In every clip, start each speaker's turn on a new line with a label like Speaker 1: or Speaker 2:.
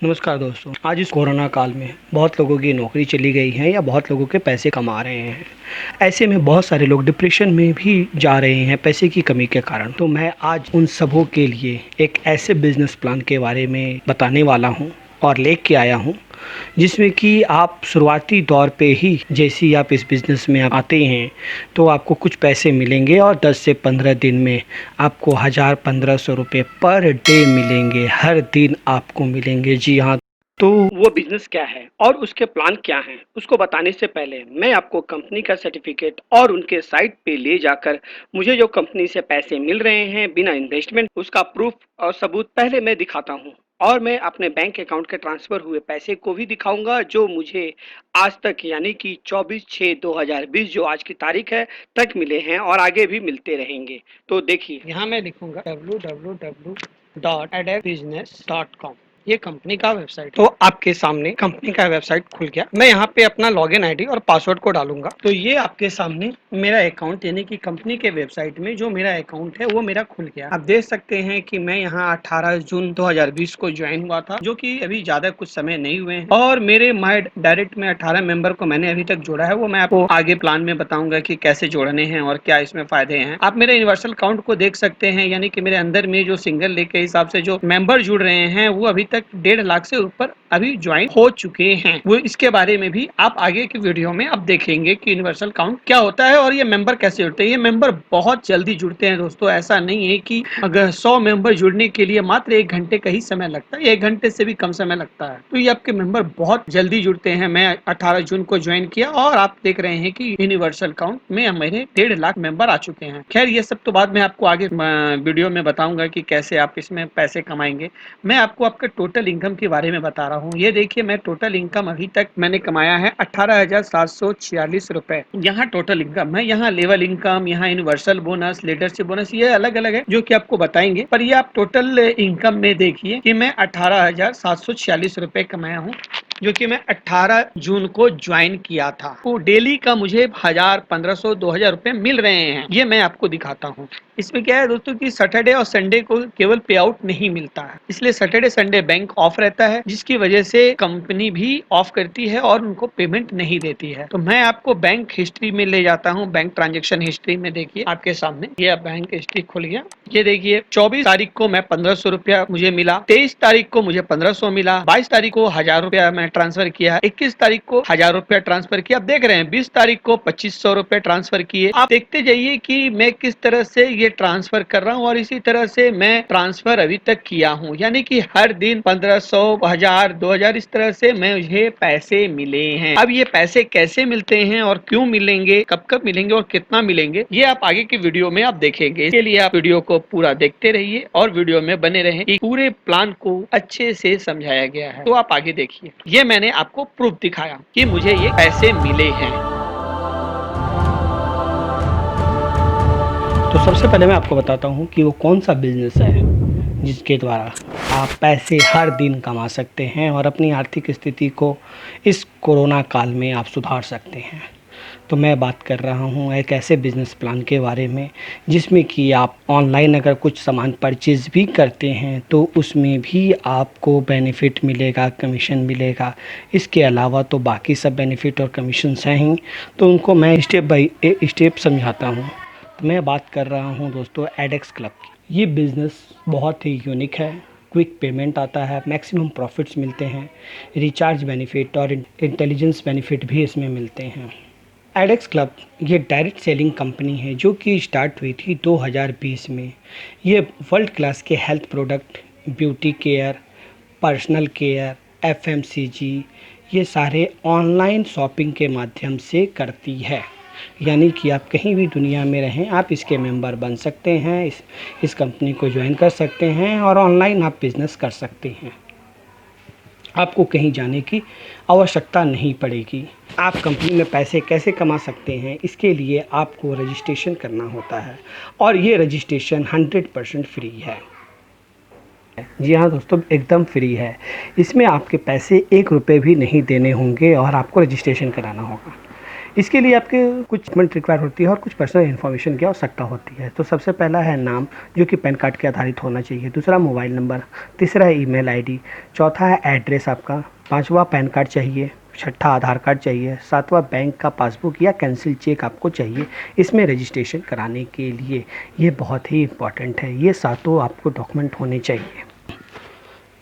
Speaker 1: नमस्कार दोस्तों। आज इस कोरोना काल में बहुत लोगों की नौकरी चली गई है या बहुत लोगों के पैसे कमा रहे हैं। ऐसे में बहुत सारे लोग डिप्रेशन में भी जा रहे हैं पैसे की कमी के कारण। तो मैं आज उन सबों के लिए एक ऐसे बिजनेस प्लान के बारे में बताने वाला हूं और लेके आया हूं जिसमें कि आप शुरुआती दौर पे ही जैसे ही आप इस बिज़नेस में आते हैं तो आपको कुछ पैसे मिलेंगे और 10 से 15 दिन में आपको 1000-1500 रुपये पर डे मिलेंगे। हर दिन आपको मिलेंगे। जी हाँ। तो वो बिज़नेस क्या है और उसके प्लान क्या हैं, उसको बताने से पहले मैं आपको कंपनी का सर्टिफिकेट और उनके साइट पे ले जाकर मुझे जो कंपनी से पैसे मिल रहे हैं बिना इन्वेस्टमेंट, उसका प्रूफ और सबूत पहले मैं दिखाता हूँ। और मैं अपने बैंक अकाउंट के ट्रांसफ़र हुए पैसे को भी दिखाऊंगा जो मुझे आज तक यानी कि 24/6/2020 जो आज की तारीख है तक मिले हैं और आगे भी मिलते रहेंगे। तो देखिए, यहाँ मैं लिखूंगा www.adexbusiness.com। ये कंपनी का वेबसाइट। तो आपके सामने कंपनी का वेबसाइट खुल गया। मैं यहाँ पे अपना लॉगिन आईडी और पासवर्ड को डालूंगा। तो ये आपके सामने मेरा अकाउंट यानी कि कंपनी के वेबसाइट में जो मेरा अकाउंट है वो मेरा खुल गया। आप देख सकते हैं कि मैं यहाँ 18 जून 2020 को ज्वाइन हुआ था, जो कि अभी ज्यादा कुछ समय नहीं हुए हैं। और मेरे माई डायरेक्ट में 18 मेंबर को मैंने अभी तक जोड़ा है, वो मैं आपको आगे प्लान में बताऊंगा कि कैसे जोड़ने हैं और क्या इसमें फायदे हैं। आप मेरे यूनिवर्सल अकाउंट को देख सकते हैं, यानी कि मेरे अंदर में जो सिंगल लेग के हिसाब से जो मेंबर जुड़ रहे हैं वो अभी तक 1.5 लाख से ऊपर अभी ज्वाइन हो चुके हैं। वो इसके बारे में भी आप आगे की वीडियो में आप देखेंगे कि यूनिवर्सल काउंट क्या होता है और ये मेंबर कैसे जुड़ते हैं। ये मेंबर बहुत जल्दी जुड़ते हैं दोस्तों। ऐसा नहीं है कि अगर 100 मेंबर जुड़ने के लिए मात्र 1 घंटे का ही समय लगता है, 1 घंटे से भी कम समय लगता है। तो ये आपके मेंबर बहुत जल्दी जुड़ते हैं। मैं 18 जून को ज्वाइन किया और आप देख रहे हैं कि यूनिवर्सल काउंट में मेरे 1.5 लाख मेंबर आ चुके हैं। खैर ये सब तो बाद में आपको आगे वीडियो में बताऊंगा कि कैसे आप इसमें पैसे कमाएंगे। मैं आपको आपके टोटल इनकम के बारे में बता रहा हूँ। ये देखिए, मैं टोटल इनकम अभी तक मैंने कमाया है 18,746 रुपए। यहाँ टोटल इनकम है, यहाँ लेवल इनकम, यहाँ यूनिवर्सल बोनस, लीडरशिप बोनस, ये अलग अलग है जो कि आपको बताएंगे। पर ये आप टोटल इनकम में देखिए कि मैं 18,746 रुपए कमाया हूँ, जो कि मैं 18 जून को ज्वाइन किया था। तो डेली का मुझे 1000-1500-2000 रुपए मिल रहे हैं। ये मैं आपको दिखाता हूँ। इसमें क्या है दोस्तों कि सैटरडे और संडे को केवल पे आउट नहीं मिलता है, इसलिए सैटरडे संडे बैंक ऑफ रहता है, जिसकी वजह से कंपनी भी ऑफ करती है और उनको पेमेंट नहीं देती है। तो मैं आपको बैंक हिस्ट्री में ले जाता हूँ। बैंक ट्रांजेक्शन हिस्ट्री में देखिए आपके सामने ये बैंक हिस्ट्री खुल गया। ये देखिए 24 तारीख को मैं 1500 रुपया मुझे मिला, 23 तारीख को मुझे 1500 मिला, 22 तारीख को 1000 रुपया मैं ट्रांसफर किया, 21 तारीख को 1000 रुपया ट्रांसफर किया। आप देख रहे हैं 20 तारीख को 2500 रुपए ट्रांसफर किए। आप देखते जाइए कि मैं किस तरह से ये ट्रांसफर कर रहा हूँ और इसी तरह से मैं ट्रांसफर अभी तक किया हूँ, यानी कि हर दिन 1500, 1000, 2000 इस तरह से मुझे पैसे मिले हैं। अब ये पैसे कैसे मिलते हैं और क्यों मिलेंगे, कब कब मिलेंगे और कितना मिलेंगे, ये आप आगे की वीडियो में आप देखेंगे। इसके लिए आप वीडियो को पूरा देखते रहिए और वीडियो में बने रहें। पूरे प्लान को अच्छे से समझाया गया है। तो आप आगे देखिए। ये मैंने आपको प्रूफ दिखाया कि मुझे ये पैसे मिले हैं। तो सबसे पहले मैं आपको बताता हूँ कि वो कौन सा बिजनेस है जिसके द्वारा आप पैसे हर दिन कमा सकते हैं और अपनी आर्थिक स्थिति को इस कोरोना काल में आप सुधार सकते हैं। तो मैं बात कर रहा हूँ एक ऐसे बिज़नेस प्लान के बारे में जिसमें कि आप ऑनलाइन अगर कुछ सामान परचेज़ भी करते हैं तो उसमें भी आपको बेनिफिट मिलेगा, कमीशन मिलेगा। इसके अलावा तो बाकी सब बेनिफिट और कमीशंस हैं ही, तो उनको मैं स्टेप बाय स्टेप समझाता हूँ। तो मैं बात कर रहा हूँ दोस्तों एडेक्स क्लब की। ये बिज़नेस बहुत ही यूनिक है। क्विक पेमेंट आता है, मैक्सिमम प्रॉफिट्स मिलते हैं, रिचार्ज बेनिफिट और इंटेलिजेंस बेनिफिट भी इसमें मिलते हैं। एडेक्स क्लब ये डायरेक्ट सेलिंग कंपनी है जो कि स्टार्ट हुई थी 2020 में। ये वर्ल्ड क्लास के health product, beauty care, personal care, FMCG ये सारे ऑनलाइन शॉपिंग के माध्यम से करती है। यानी कि आप कहीं भी दुनिया में रहें आप इसके मेंबर बन सकते हैं, इस कंपनी को ज्वाइन कर सकते हैं और ऑनलाइन आप बिज़नेस कर सकते हैं। आपको कहीं जाने की आवश्यकता नहीं पड़ेगी। आप कंपनी में पैसे कैसे कमा सकते हैं, इसके लिए आपको रजिस्ट्रेशन करना होता है और ये रजिस्ट्रेशन 100% फ्री है। जी हाँ दोस्तों, एकदम फ्री है। इसमें आपके पैसे 1 रुपये भी नहीं देने होंगे और आपको रजिस्ट्रेशन कराना होगा। इसके लिए आपके कुछ डॉक्यूमेंट रिक्वायर होती है और कुछ पर्सनल इन्फॉर्मेशन की आवश्यकता होती है। तो सबसे पहला है नाम, जो कि पैन कार्ड के आधारित होना चाहिए। दूसरा मोबाइल नंबर, तीसरा है ईमेल आईडी, चौथा है एड्रेस आपका, पांचवा पैन कार्ड चाहिए, छठा आधार कार्ड चाहिए, सातवां बैंक का पासबुक या कैंसिल चेक आपको चाहिए इसमें रजिस्ट्रेशन कराने के लिए। ये बहुत ही इम्पॉर्टेंट है, ये सातों आपको डॉक्यूमेंट होने चाहिए।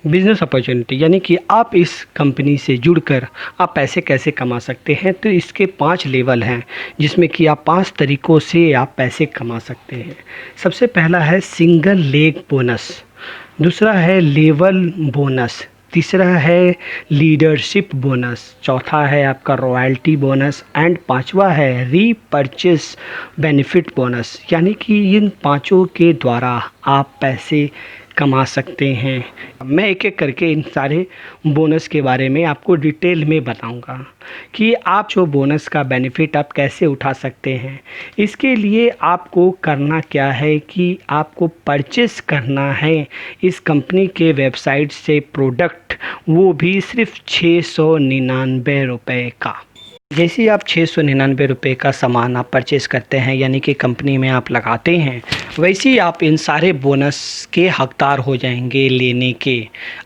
Speaker 1: बिज़नेस अपॉर्चुनिटी, यानी कि आप इस कंपनी से जुड़कर आप पैसे कैसे कमा सकते हैं। तो इसके 5 लेवल हैं, जिसमें कि आप 5 तरीक़ों से आप पैसे कमा सकते हैं। सबसे पहला है सिंगल लेग बोनस, दूसरा है लेवल बोनस, तीसरा है लीडरशिप बोनस, चौथा है आपका रॉयल्टी बोनस एंड पांचवा है रीपर्चेस बेनिफिट बोनस। यानी कि इन पांचों के द्वारा आप पैसे कमा सकते हैं। मैं एक एक करके इन सारे बोनस के बारे में आपको डिटेल में बताऊंगा कि आप जो बोनस का बेनिफिट आप कैसे उठा सकते हैं। इसके लिए आपको करना क्या है कि आपको परचेस करना है इस कंपनी के वेबसाइट से प्रोडक्ट, वो भी सिर्फ 699 रुपये का। जैसे ही आप 699 रुपये का सामान आप परचेज़ करते हैं, यानी कि कंपनी में आप लगाते हैं, वैसे ही आप इन सारे बोनस के हकदार हो जाएंगे लेने के।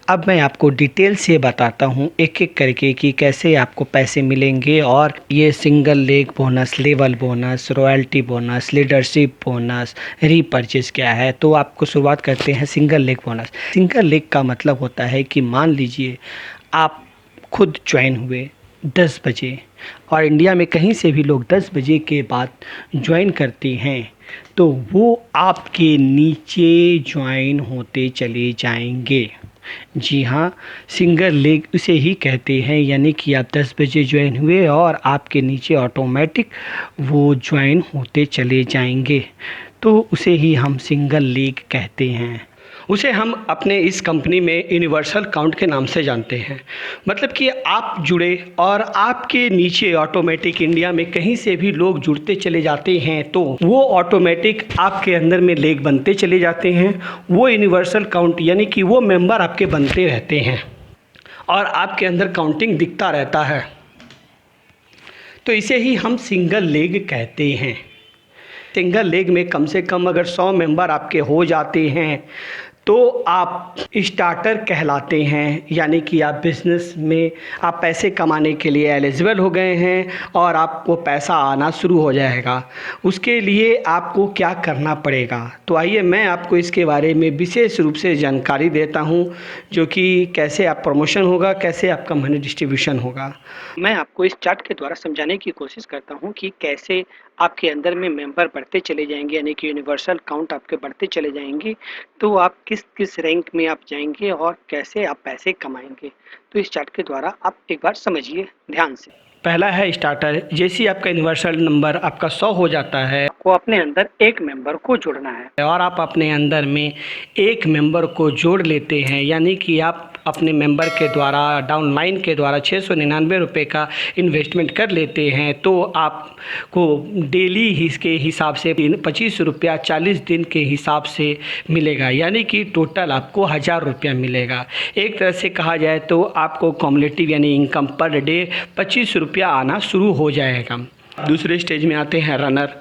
Speaker 1: अब मैं आपको डिटेल से बताता हूँ एक एक करके कि कैसे आपको पैसे मिलेंगे। और ये single leg bonus, level bonus, royalty bonus, leadership bonus, repurchase क्या है। तो आपको शुरुआत करते हैं single leg bonus. Single leg का मतलब होता है कि मान लीजिए आप खुद ज्वाइन हुए 10 बजे और इंडिया में कहीं से भी लोग 10 बजे के बाद ज्वाइन करते हैं, तो वो आपके नीचे ज्वाइन होते चले जाएंगे। जी हाँ, सिंगल लेग उसे ही कहते हैं, यानी कि आप 10 बजे ज्वाइन हुए और आपके नीचे ऑटोमेटिक वो ज्वाइन होते चले जाएंगे, तो उसे ही हम सिंगल लेग कहते हैं। उसे हम अपने इस कंपनी में यूनिवर्सल काउंट के नाम से जानते हैं। मतलब कि आप जुड़े और आपके नीचे ऑटोमेटिक इंडिया में कहीं से भी लोग जुड़ते चले जाते हैं, तो वो ऑटोमेटिक आपके अंदर में लेग बनते चले जाते हैं। वो यूनिवर्सल काउंट यानी कि वो मेंबर आपके बनते रहते हैं और आपके अंदर काउंटिंग दिखता रहता है। तो इसे ही हम सिंगल लेग कहते हैं। सिंगल लेग में कम से कम अगर 100 मेंबर आपके हो जाते हैं तो आप स्टार्टर कहलाते हैं, यानी कि आप बिज़नेस में आप पैसे कमाने के लिए एलिजिबल हो गए हैं और आपको पैसा आना शुरू हो जाएगा। उसके लिए आपको क्या करना पड़ेगा, तो आइए मैं आपको इसके बारे में विशेष रूप से जानकारी देता हूं, जो कि कैसे आप प्रमोशन होगा, कैसे आपका मनी डिस्ट्रीब्यूशन होगा। मैं आपको इस चार्ट के द्वारा समझाने की कोशिश करता हूं कि कैसे आपके अंदर में मेंबर बढ़ते चले जाएंगे, यानी कि यूनिवर्सल काउंट आपके बढ़ते चले जाएंगे, तो आप किस किस रैंक में आप जाएंगे और कैसे आप पैसे कमाएंगे। तो इस चार्ट के द्वारा आप एक बार समझिए ध्यान से। पहला है स्टार्टर। जैसे ही आपका यूनिवर्सल नंबर आपका 100 हो जाता है, आपको अपने अंदर एक मेंबर को जोड़ना है और आप अपने अंदर में एक मेंबर को जोड़ लेते हैं, यानी कि आप अपने मेंबर के द्वारा डाउनलाइन के द्वारा 699 रुपये का इन्वेस्टमेंट कर लेते हैं, तो आपको डेली इसके हिसाब से 25 रुपया 40 दिन के हिसाब से मिलेगा, यानी कि टोटल आपको 1000 रुपया मिलेगा। एक तरह से कहा जाए तो आपको कॉम्युलेटिव यानी इनकम पर डे 25 रुपया आना शुरू हो जाएगा। दूसरे स्टेज में आते हैं रनर।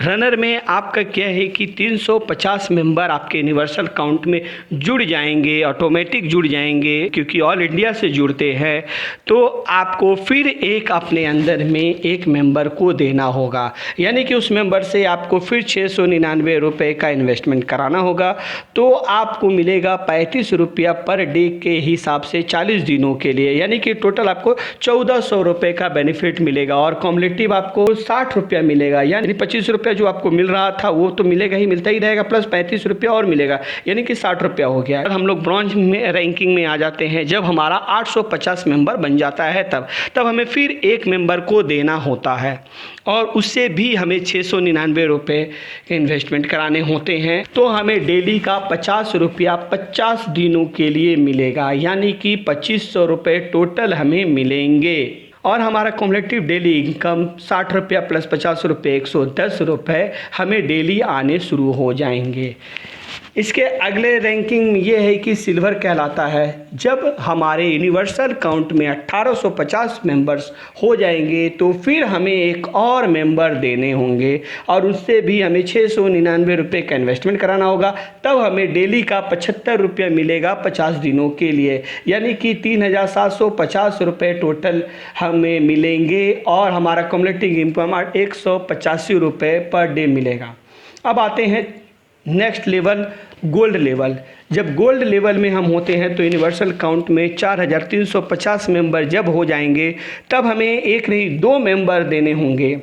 Speaker 1: रनर में आपका क्या है कि 350 मेंबर आपके यूनिवर्सल काउंट में जुड़ जाएंगे, ऑटोमेटिक जुड़ जाएंगे, क्योंकि ऑल इंडिया से जुड़ते हैं। तो आपको फिर एक अपने अंदर में एक मेंबर को देना होगा, यानी कि उस मेंबर से आपको फिर 699 रुपये का इन्वेस्टमेंट कराना होगा। तो आपको मिलेगा 35 रुपया पर डे के हिसाब से 40 दिनों के लिए, यानी कि टोटल आपको 1400 रुपये का बेनिफिट मिलेगा। और कॉम्युलेटिव आपको 60 रुपया मिलेगा, यानी 25 रुपया जो आपको मिल रहा था वो तो मिलेगा ही, मिलता ही रहेगा, प्लस 35 रुपया और मिलेगा, यानी कि 60 रुपया हो गया। हम लोग ब्रॉन्ज में रैंकिंग में आ जाते हैं जब हमारा 850 मेंबर बन जाता है, तब हमें फिर एक मेंबर को देना होता है और उससे भी हमें 699 रुपये इन्वेस्टमेंट कराने होते हैं। तो हमें डेली का 50 रुपया 50 दिनों के लिए मिलेगा, यानी कि 2500 रुपये टोटल हमें मिलेंगे। और हमारा कॉम्युलेटिव डेली इनकम 60 रुपया प्लस 50 रुपये 110 रुपये हमें डेली आने शुरू हो जाएंगे। इसके अगले रैंकिंग ये है कि सिल्वर कहलाता है। जब हमारे यूनिवर्सल काउंट में 1850 मेंबर्स हो जाएंगे तो फिर हमें एक और मेंबर देने होंगे और उससे भी हमें 699 रुपये का इन्वेस्टमेंट कराना होगा। तब हमें डेली का 75 रुपया मिलेगा 50 दिनों के लिए, यानी कि 3750 रुपये टोटल हमें मिलेंगे और हमारा कम्युलेटिव इनकम 185 रुपये पर डे मिलेगा। अब आते हैं नेक्स्ट लेवल, गोल्ड लेवल। जब गोल्ड लेवल में हम होते हैं तो यूनिवर्सल काउंट में 4350 मेंबर जब हो जाएंगे तब हमें एक नहीं 2 मेंबर देने होंगे,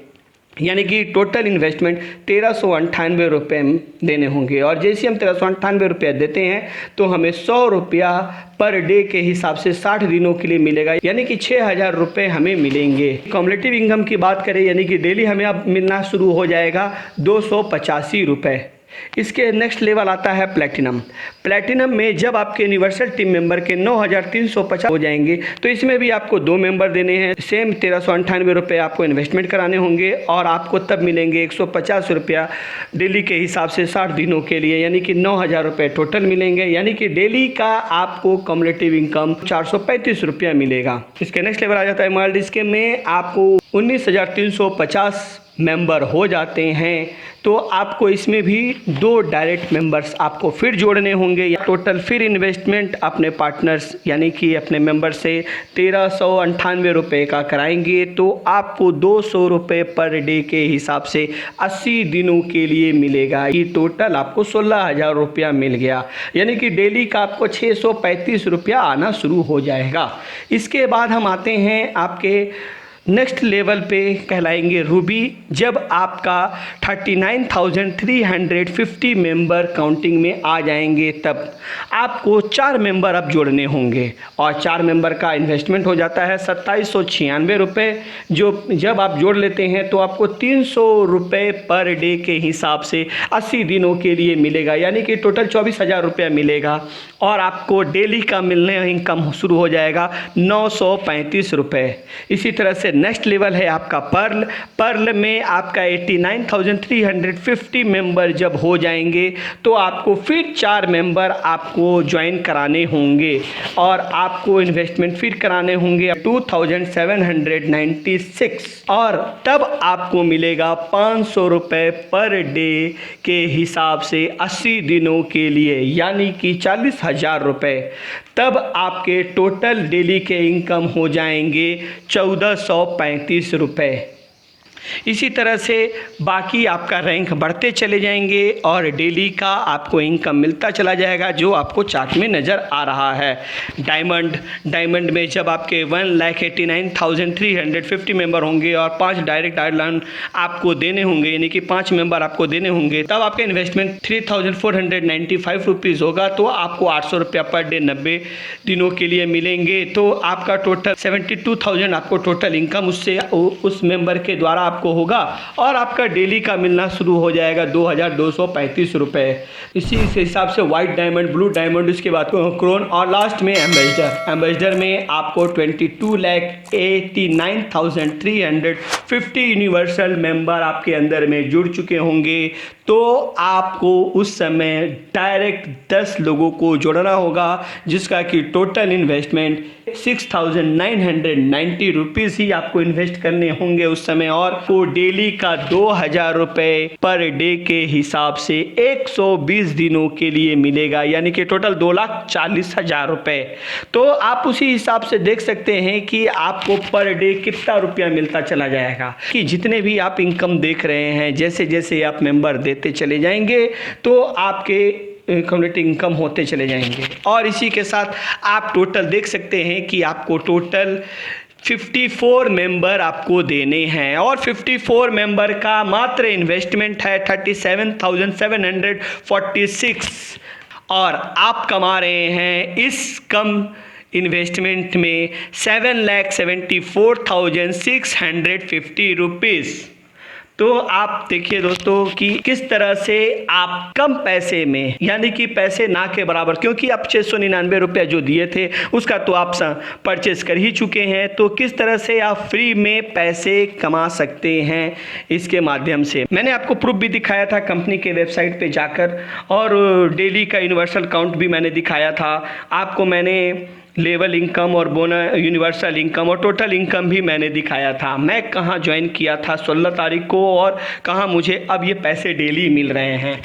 Speaker 1: यानी कि टोटल इन्वेस्टमेंट 1398 रुपये देने होंगे। और जैसे हम 1398 रुपया देते हैं तो हमें 100 रुपया पर डे के हिसाब से 60 दिनों के लिए मिलेगा, यानी कि 6000 रुपये हमें मिलेंगे। कम्युलेटिव इनकम की बात करें यानी कि डेली हमें अब मिलना शुरू हो जाएगा 285 रुपये। इसके नेक्स्ट लेवल आता है प्लैटिनम। प्लैटिनम में जब आपके यूनिवर्सल टीम मेंबर के 9350 हो जाएंगे तो इसमें भी आपको 2 मेंबर देने हैं। सेम 1398 रुपये आपको इन्वेस्टमेंट कराने होंगे और आपको तब मिलेंगे 150 रुपया डेली के हिसाब से 60 दिनों के लिए, यानी कि 9000 रुपये टोटल मिलेंगे, यानी कि डेली का आपको कम्युलेटिव इनकम 435 रुपया मिलेगा। इसके नेक्स्ट लेवल आ जाता है मल्टी। इसके में आपको 19350 मेंबर हो जाते हैं तो आपको इसमें भी 2 डायरेक्ट मेंबर्स आपको फिर जोड़ने होंगे। या टोटल फिर इन्वेस्टमेंट अपने पार्टनर्स यानी कि अपने मेंबर से 1398 रुपये का कराएंगे तो आपको 200 रुपये पर डे के हिसाब से 80 दिनों के लिए मिलेगा। ये टोटल आपको 16,000 रुपया मिल गया, यानी कि डेली का आपको 635 रुपया आना शुरू हो जाएगा। इसके बाद हम आते हैं आपके नेक्स्ट लेवल पे कहलाएंगे रूबी। जब आपका 39,350 मेंबर काउंटिंग में आ जाएंगे तब आपको 4 मेंबर अब जोड़ने होंगे और 4 मेंबर का इन्वेस्टमेंट हो जाता है 2796 रुपये। जो जब आप जोड़ लेते हैं तो आपको 300 रुपये पर डे के हिसाब से 80 दिनों के लिए मिलेगा, यानी कि टोटल 24,000 रुपया मिलेगा और आपको डेली का मिलने इनकम शुरू हो जाएगा 935 रुपये। इसी तरह से नेक्स्ट लेवल है आपका पर्ल। पर्ल में आपका 89,350 मेंबर जब हो जाएंगे तो आपको फिर 4 मेंबर आपको ज्वाइन कराने होंगे और आपको इन्वेस्टमेंट फिर कराने होंगे 2796 और तब आपको मिलेगा 500 रुपये पर डे के हिसाब से 80 दिनों के लिए, यानी कि 40,000 रुपये। तब आपके टोटल डेली के इनकम हो जाएंगे 1435 रुपये। इसी तरह से बाकी आपका रैंक बढ़ते चले जाएंगे और डेली का आपको इनकम मिलता चला जाएगा जो आपको चार्ट में नज़र आ रहा है। डायमंड में जब आपके 1,89,350 मेंबर होंगे और 5 डायरेक्ट आयरलैंड आपको देने होंगे, यानी कि 5 मेंबर आपको देने होंगे, तब आपका इन्वेस्टमेंट 3,495 रुपीज़ होगा तो आपको 800 रुपया पर डे 90 दिनों के लिए मिलेंगे। तो आपका टोटल 72,000 आपको टोटल इनकम उससे उस मेंबर के द्वारा आपको होगा और आपका डेली का मिलना शुरू हो जाएगा 2,235 रुपये। इसी हिसाब से व्हाइट डायमंड, ब्लू डायमंड, उसके बाद क्रोन और लास्ट में एम्बेसडर में आपको 22,89,350 यूनिवर्सल मेंबर आपके अंदर में जुड़ चुके होंगे। तो आपको उस समय डायरेक्ट 10 लोगों को जोड़ना होगा जिसका कि टोटल इन्वेस्टमेंट 6,990 रुपीज़ ही आपको इन्वेस्ट करने होंगे उस समय और वो डेली का 2,000 रुपये पर डे के हिसाब से 120 दिनों के लिए मिलेगा, यानी कि टोटल 2,40,000 रुपये। तो आप उसी हिसाब से देख सकते हैं कि आपको पर डे कितना रुपया मिलता चला जाएगा। कि जितने भी आप इनकम देख रहे हैं जैसे जैसे आप मेंबर देते चले जाएंगे तो आपके कम्युनिटी इनकम होते चले जाएंगे। और इसी के साथ आप टोटल देख सकते हैं कि आपको टोटल 54 मेंबर आपको देने हैं और 54 मेंबर का मात्र इन्वेस्टमेंट है 37,746 और आप कमा रहे हैं इस कम इन्वेस्टमेंट में 7,74,650 रुपीज़।
Speaker 2: तो आप देखिए दोस्तों कि किस तरह से आप कम पैसे में, यानी कि पैसे ना के बराबर, क्योंकि आप 699 रुपये जो दिए थे उसका तो आप परचेस कर ही चुके हैं, तो किस तरह से आप फ्री में पैसे कमा सकते हैं इसके माध्यम से मैंने आपको प्रूफ भी दिखाया था कंपनी के वेबसाइट पे जाकर, और डेली का यूनिवर्सल काउंट भी मैंने दिखाया था आपको। मैंने लेवल इनकम और बोनस, यूनिवर्सल इनकम और टोटल इनकम भी मैंने दिखाया था। मैं कहाँ ज्वाइन किया था 16 तारीख को और कहाँ मुझे अब ये पैसे डेली मिल रहे हैं।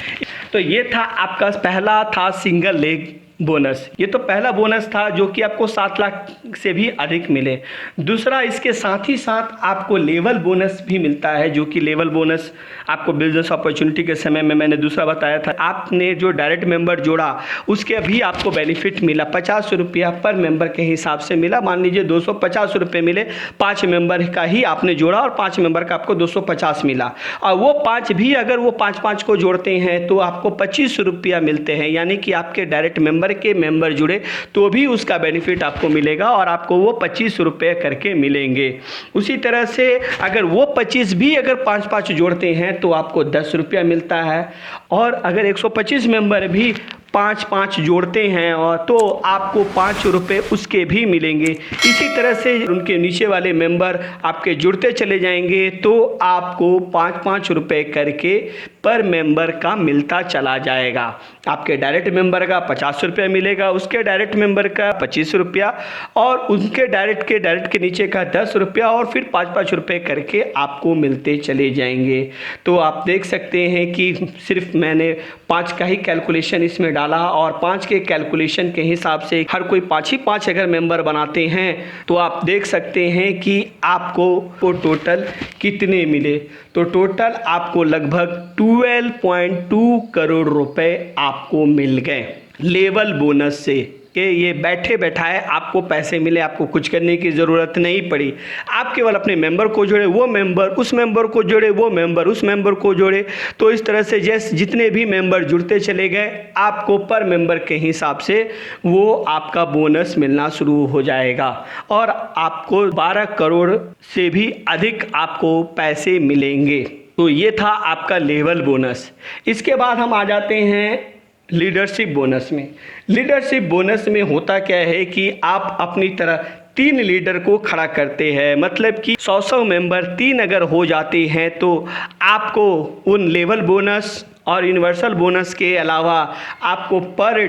Speaker 2: तो ये था आपका पहला था सिंगल लेग बोनस। ये तो पहला बोनस था जो कि आपको 7 लाख से भी अधिक मिले। दूसरा, इसके साथ ही साथ आपको लेवल बोनस भी मिलता है, जो कि लेवल बोनस आपको बिजनेस अपॉर्चुनिटी के समय में मैंने दूसरा बताया था। आपने जो डायरेक्ट मेंबर जोड़ा उसके भी आपको बेनिफिट मिला, 50 रुपया पर मेंबर के हिसाब से मिला। मान लीजिए 250 रुपये मिले, 5 मेंबर का ही आपने जोड़ा और 5 मेंबर का आपको 250 मिला। और वो 5 भी अगर वो 5-5 को जोड़ते हैं तो आपको 25 रुपया मिलते हैं, यानी कि आपके डायरेक्ट मेंबर के मेंबर जुड़े तो भी उसका बेनिफिट आपको मिलेगा और आपको वो 25 रुपये करके मिलेंगे। उसी तरह से अगर वो 25 भी अगर 5-5 जोड़ते हैं तो आपको 10 रुपया मिलता है, और अगर 125 मेंबर भी 5-5 जोड़ते हैं और तो आपको 5 रुपये उसके भी मिलेंगे। इसी तरह से उनके नीचे वाले मेंबर आपके जुड़ते चले जाएंगे तो आपको 5-5 रुपये करके पर मेंबर का मिलता चला जाएगा। आपके डायरेक्ट मेंबर का 50 रुपया मिलेगा, उसके डायरेक्ट मेंबर का 25 रुपया, और उनके डायरेक्ट के नीचे का 10 रुपया, और फिर 5-5 रुपये करके आपको मिलते चले जाएंगे। तो आप देख सकते हैं कि सिर्फ मैंने 5 का ही कैलकुलेशन इसमें डाला, और 5 के कैलकुलेशन के हिसाब से हर कोई 5 ही 5 अगर मेंबर बनाते हैं तो आप देख सकते हैं कि आपको टोटल कितने मिले। तो टोटल आपको लगभग 12.2 करोड़ रुपए आपको मिल गए लेवल बोनस से। कि ये बैठे बैठाए आपको पैसे मिले, आपको कुछ करने की ज़रूरत नहीं पड़ी। आप केवल अपने मेंबर को जोड़े, वो मेंबर उस मेंबर को जोड़े, वो मेंबर उस मेंबर को जोड़े। तो इस तरह से जैसे जितने भी मेंबर जुड़ते चले गए आपको पर मेंबर के हिसाब से वो आपका बोनस मिलना शुरू हो जाएगा, और आपको 12 करोड़ से भी अधिक आपको पैसे मिलेंगे। तो ये था आपका लेवल बोनस। इसके बाद हम आ जाते हैं लीडरशिप बोनस में। लीडरशिप बोनस में होता क्या है कि आप अपनी तरह 3 लीडर को खड़ा करते हैं, मतलब कि 100 मेंबर 3 अगर हो जाते हैं तो आपको उन लेवल बोनस और यूनिवर्सल बोनस के अलावा आपको पर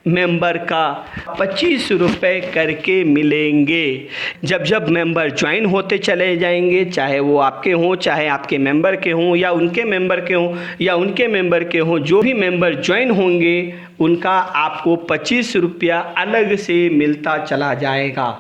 Speaker 2: मेंबर का 25 रुपये करके मिलेंगे। जब मेंबर ज्वाइन होते चले जाएंगे, चाहे वो आपके हों, चाहे आपके मेंबर के हों, या उनके मेंबर के हों, या उनके मेंबर के हों, जो भी मेंबर ज्वाइन होंगे उनका आपको 25 रुपया अलग से मिलता चला जाएगा।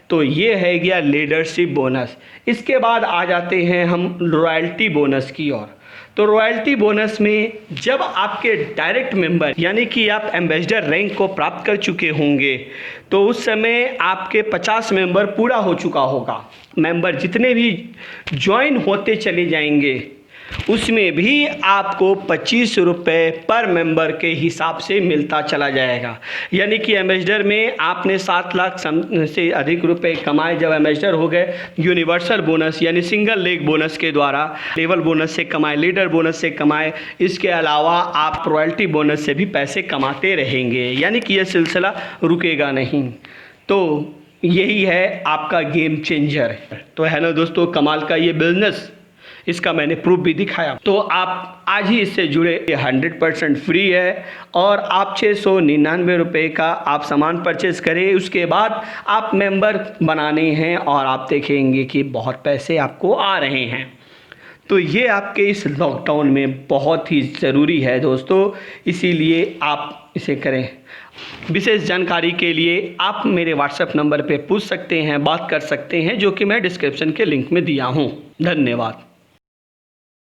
Speaker 2: तो ये है गया लीडरशिप बोनस। इसके बाद आ जाते हैं हम रॉयल्टी बोनस की ओर। तो रॉयल्टी बोनस में जब आपके डायरेक्ट मेंबर, यानी कि आप एम्बेसडर रैंक को प्राप्त कर चुके होंगे, तो उस समय आपके 50 मेंबर पूरा हो चुका होगा। मेंबर जितने भी ज्वाइन होते चले जाएंगे उसमें भी आपको 25 रुपये पर मेंबर के हिसाब से मिलता चला जाएगा। यानी कि एम्बेसडर में आपने 7 लाख से अधिक रुपए कमाए, जब एम्बेसडर हो गए, यूनिवर्सल बोनस यानी सिंगल लेग बोनस के द्वारा लेवल बोनस से कमाए, लीडर बोनस से कमाए, इसके अलावा आप रॉयल्टी बोनस से भी पैसे कमाते रहेंगे, यानी कि यह सिलसिला रुकेगा नहीं। तो यही है आपका गेम चेंजर। तो है ना दोस्तों, कमाल का ये बिजनेस, इसका मैंने प्रूफ भी दिखाया। तो आप आज ही इससे जुड़े, 100% फ्री है, और आप 699 रुपये का आप सामान परचेज़ करें। उसके बाद आप मेंबर बनाने हैं और आप देखेंगे कि बहुत पैसे आपको आ रहे हैं। तो ये आपके इस लॉकडाउन में बहुत ही ज़रूरी है दोस्तों, इसीलिए आप इसे करें। विशेष जानकारी के लिए आप मेरे व्हाट्सएप नंबर पे पूछ सकते हैं, बात कर सकते हैं, जो कि मैं डिस्क्रिप्शन के लिंक में दिया हूँ। धन्यवाद।